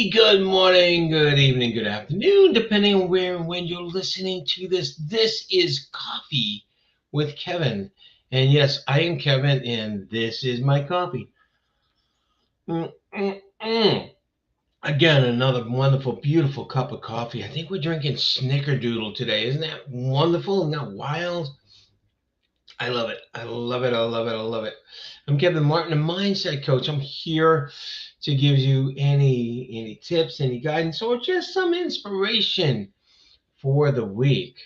Good morning, good evening, good afternoon, depending on where and when you're listening to this. This is Coffee with Kevin. And yes, I am Kevin, and this is my coffee. Mm-mm-mm. Again, another wonderful, beautiful cup of coffee. I think we're drinking Snickerdoodle today. Isn't that wonderful? Isn't that wild? I love it. I love it. I love it. I love it. I'm Kevin Martin, a mindset coach. I'm here to give you any tips, any guidance, or just some inspiration for the week.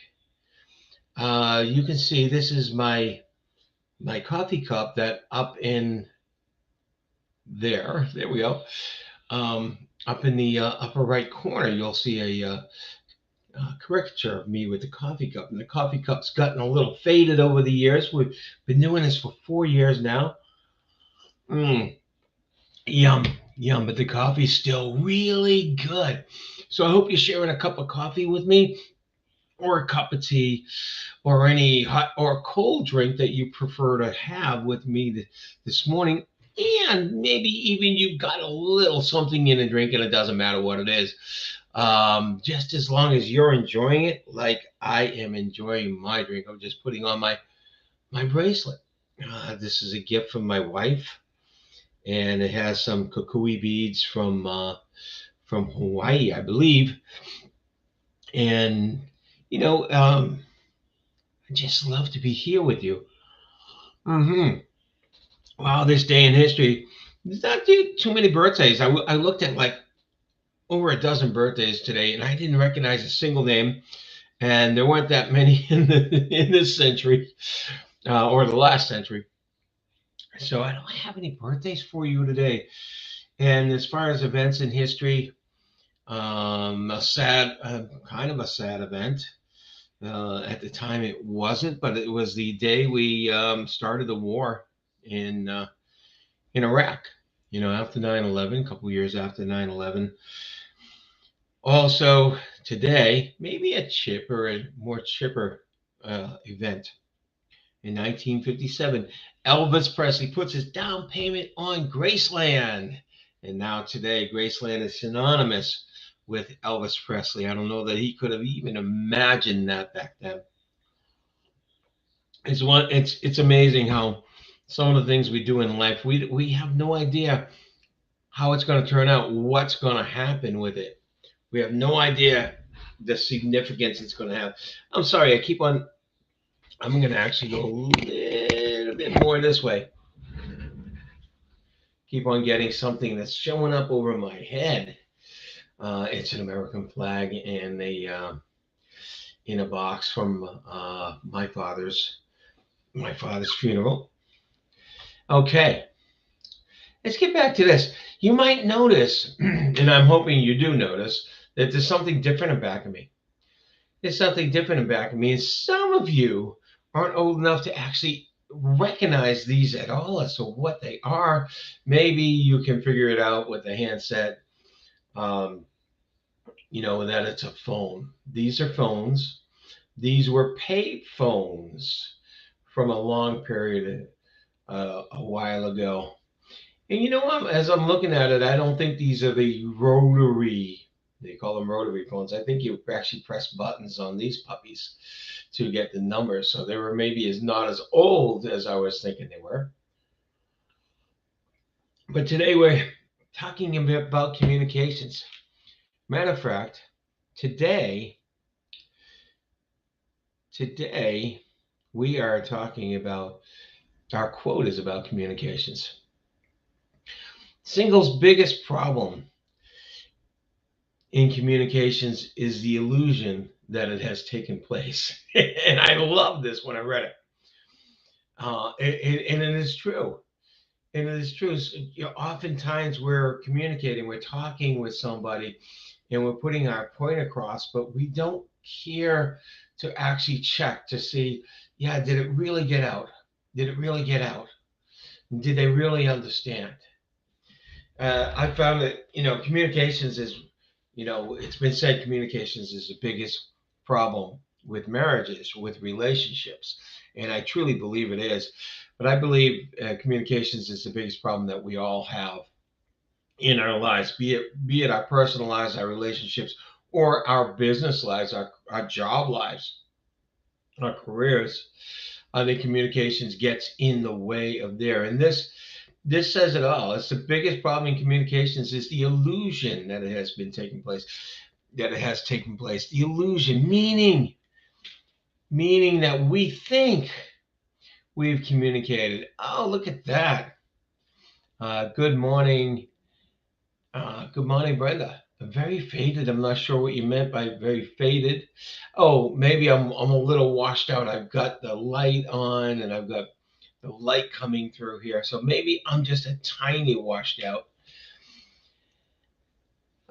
You can see this is my coffee cup that up in there. There we go. Up in the upper right corner, you'll see a caricature of me with the coffee cup, and the coffee cup's gotten a little faded over the years. We've been doing this for 4 years now. Mm, Yum, yum, but the coffee's still really good. So I hope you're sharing a cup of coffee with me, or a cup of tea, or any hot or cold drink that you prefer to have with me this morning. And maybe even you've got a little something in a drink, and it doesn't matter what it is. Just as long as you're enjoying it, like I am enjoying my drink. I'm just putting on my bracelet. This is a gift from my wife, and it has some kukui beads from Hawaii, I believe. And you know, I just love to be here with you. Hmm. Wow, this day in history. There's not too many birthdays. I looked at like over a dozen birthdays today, and I didn't recognize a single name. And there weren't that many in this century or the last century. So I don't have any birthdays for you today. And as far as events in history, kind of a sad event. At the time, it wasn't, but it was the day we started the war in uh, in Iraq. You know, after 9/11, a couple years after 9/11. Also, today, maybe a more chipper event. In 1957, Elvis Presley puts his down payment on Graceland. And now today, Graceland is synonymous with Elvis Presley. I don't know that he could have even imagined that back then. It's amazing how some of the things we do in life, we have no idea how it's going to turn out, what's going to happen with it. We have no idea the significance it's going to have. I'm sorry, I'm going to actually go a little bit more this way. Keep on getting something that's showing up over my head. It's an American flag and in a box from my father's funeral. Okay, let's get back to this. You might notice, and I'm hoping you do notice, that there's something different in back of me. There's something different in back of me, and some of you aren't old enough to actually recognize these at all as to what they are. Maybe you can figure it out with a handset. Um, that it's a phone. These are phones. These were pay phones from a long period a while ago. And as I'm looking at it, I don't think these are the rotary. They call them rotary phones. I think you actually press buttons on these puppies to get the numbers. So they were maybe not as old as I was thinking they were. But today we're talking a bit about communications. Matter of fact, today we are talking about, our quote is about communications. Single's biggest problem in communications is the illusion that it has taken place. And I love this when I read it. And it is true. And it is true. Oftentimes we're communicating, we're talking with somebody, and we're putting our point across, but we don't care to actually check to see, yeah, did it really get out? Did it really get out? Did they really understand? I found that, communications is, it's been said communications is the biggest problem with marriages, with relationships. And I truly believe it is. But I believe communications is the biggest problem that we all have. in our lives, be it our personal lives, our relationships, or our business lives, our job lives, our careers. I think communications gets in the way of there, and this says it all. It's the biggest problem in communications is the illusion that it has been taking place, that it has taken place. The illusion, meaning that we think we've communicated. Oh, look at that. Good morning. Good morning, Brenda. I'm very faded. I'm not sure what you meant by very faded. Oh, maybe I'm a little washed out. I've got the light on and I've got the light coming through here. So maybe I'm just a tiny washed out.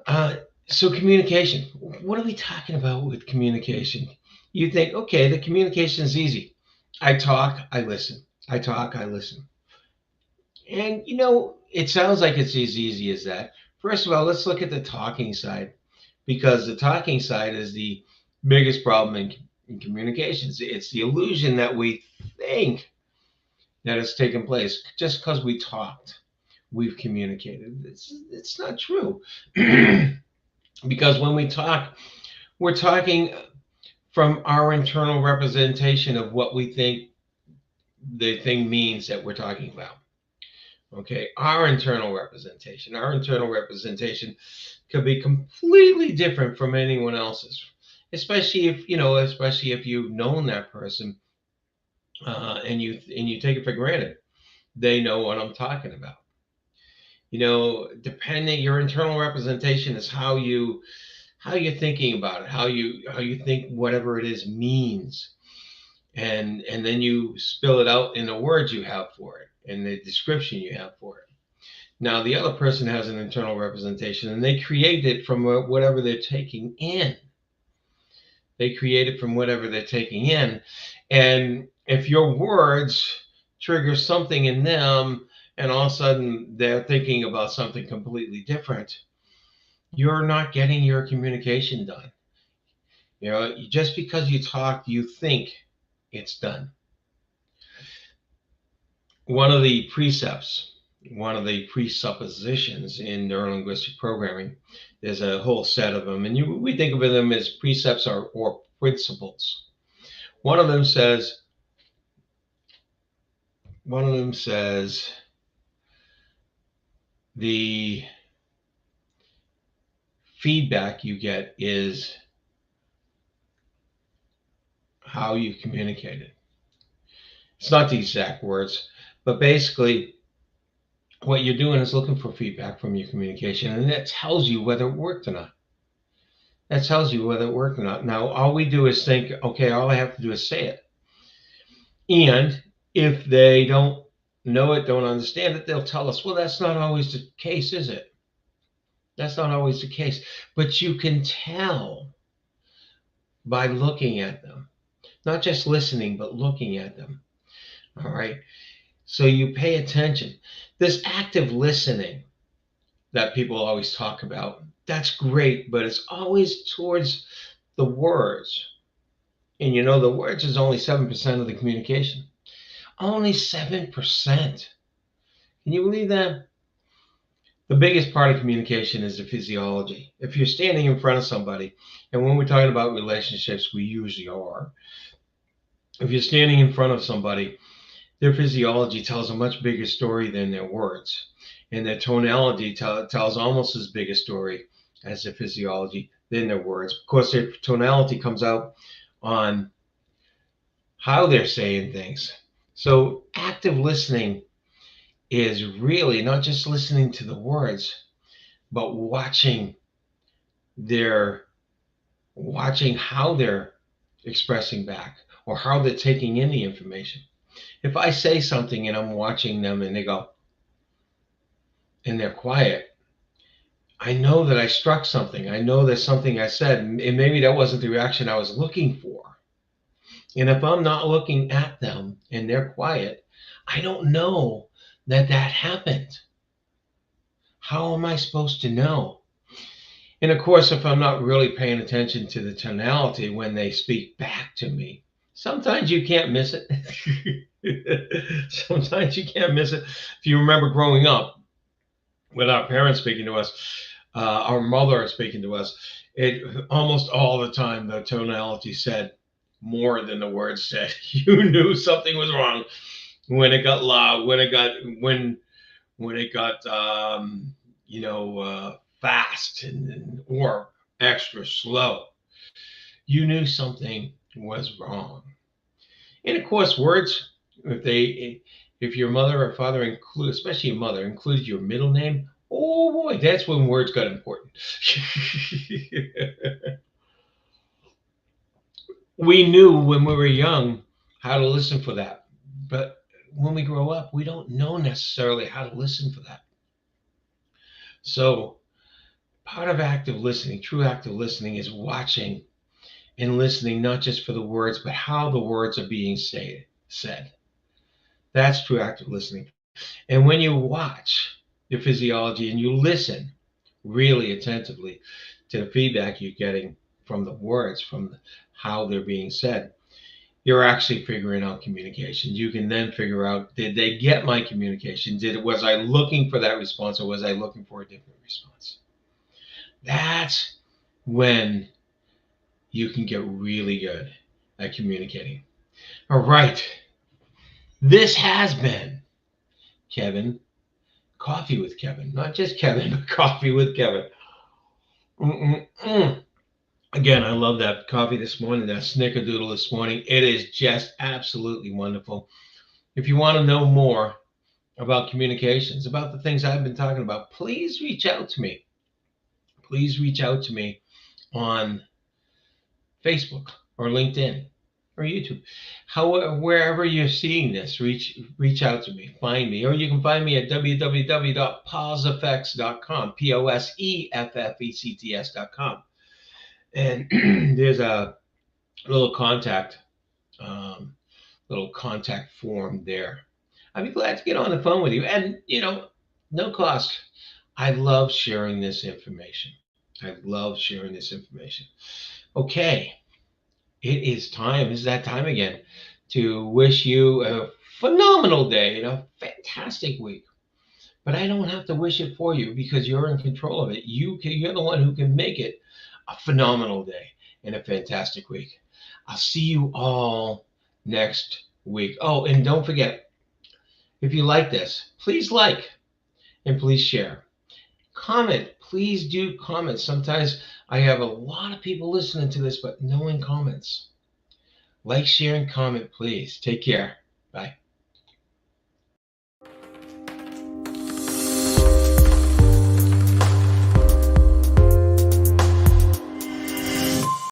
Uh, so communication. What are we talking about with communication? You think, okay, the communication is easy. I talk, I listen. I talk, I listen. And it sounds like it's as easy as that. First of all, let's look at the talking side because the talking side is the biggest problem in communications. It's the illusion that we think that has taken place just because we talked, we've communicated. It's not true. Because when we talk, we're talking from our internal representation of what we think the thing means that we're talking about. Okay, our internal representation could be completely different from anyone else's, especially if you've known that person, and you take it for granted they know what I'm talking about. Depending, your internal representation is how you're thinking about it, how you think whatever it is means, and then you spill it out in the words you have for it and the description you have for it. Now, the other person has an internal representation and they create it from whatever they're taking in. They create it from whatever they're taking in. And if your words trigger something in them and all of a sudden they're thinking about something completely different, you're not getting your communication done. Just because you talk, you think it's done. One of the precepts, one of the presuppositions in neurolinguistic programming, there's a whole set of them, and we think of them as precepts or principles. One of them says, the feedback you get is how you communicate it. It's not the exact words, but basically what you're doing is looking for feedback from your communication, and that tells you whether it worked or not. Now, all we do is think, okay, all I have to do is say it. And if they don't know it, don't understand it, they'll tell us, well, that's not always the case, is it? That's not always the case. But you can tell by looking at them, not just listening, but looking at them. All right. So you pay attention. This active listening that people always talk about, that's great, but it's always towards the words. And the words is only 7% of the communication. Only 7%. Can you believe that? The biggest part of communication is the physiology. If you're standing in front of somebody, and when we're talking about relationships, we usually are. If you're standing in front of somebody, their physiology tells a much bigger story than their words. And their tonality tells almost as big a story as their physiology than their words. Of course, their tonality comes out on how they're saying things. So active listening is really not just listening to the words, but their watching how they're expressing back or how they're taking in the information. If I say something and I'm watching them and they go, and they're quiet, I know that I struck something. I know there's something I said, and maybe that wasn't the reaction I was looking for. And if I'm not looking at them and they're quiet, I don't know that happened. How am I supposed to know? And of course, if I'm not really paying attention to the tonality when they speak back to me, sometimes you can't miss it. Sometimes you can't miss it. If you remember growing up, with our parents speaking to us, our mother speaking to us, it almost all the time the tonality said more than the words said. You knew something was wrong when it got loud, when it got fast or extra slow. You knew something was wrong. And of course, words, if your mother or father include, especially your mother, included your middle name, oh boy, that's when words got important. We knew when we were young how to listen for that. But when we grow up, we don't know necessarily how to listen for that. So part of active listening, true active listening, is watching and listening not just for the words, but how the words are being said. That's true active listening. And when you watch the physiology and you listen really attentively to the feedback you're getting from the words, from how they're being said, you're actually figuring out communication. You can then figure out, did they get my communication? Was I looking for that response, or was I looking for a different response? That's when you can get really good at communicating. All right. This has been Kevin, Coffee with Kevin. Not just Kevin, but Coffee with Kevin. Mm-mm-mm. Again, I love that coffee this morning, that snickerdoodle this morning. It is just absolutely wonderful. If you want to know more about communications, about the things I've been talking about, please reach out to me. Please reach out to me on Facebook or LinkedIn or YouTube. Wherever you're seeing this, reach out to me, find me, or you can find me at www.poseffects.com, POSEFFECTS.com. And there's a little um, contact form there. I'd be glad to get on the phone with you, and no cost. I love sharing this information. I love sharing this information. Okay, it is time. It's that time again to wish you a phenomenal day and a fantastic week. But I don't have to wish it for you because you're in control of it. You're the one who can make it a phenomenal day and a fantastic week. I'll see you all next week. Oh, and don't forget, if you like this, please like and please share. Comment. Please do comment. Sometimes I have a lot of people listening to this, but no one comments. Like, share, and comment, please. Take care. Bye.